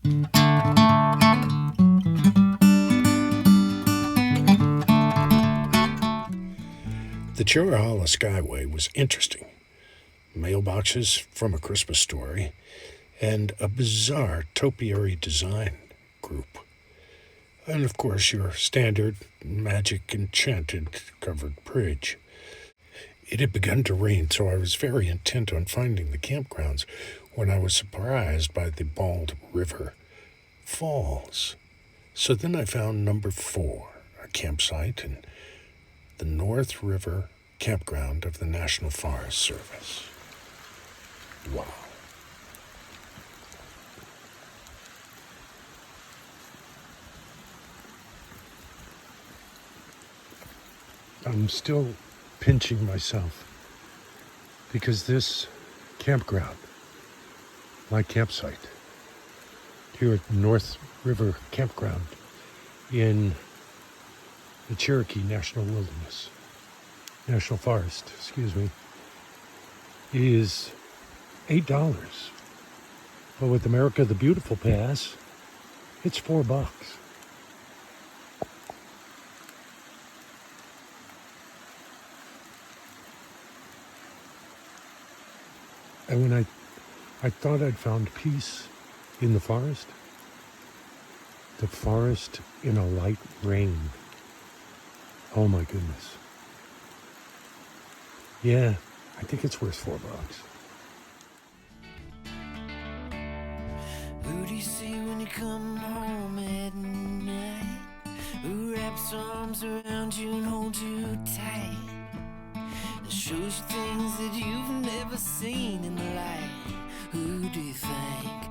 The Chirrahalla Skyway was interesting. Mailboxes from A Christmas Story, and a bizarre topiary design group. And of course, your standard magic enchanted covered bridge. It had begun to rain, so I was very intent on finding the campgrounds when I was surprised by the Bald River Falls. So then I found number 4, a campsite in the North River Campground of the National Forest Service. Wow. I'm still pinching myself because this campground, my campsite, here at North River Campground in the Cherokee National Forest, is $8. But with America the Beautiful Pass, it's $4. And when I thought I'd found peace in the forest in a light rain. Oh my goodness. Yeah, I think it's worth $4. Who do you see when you come home at night? Who wraps arms around you and holds you tight? And shows you things that you've never seen in the light. Who do you think?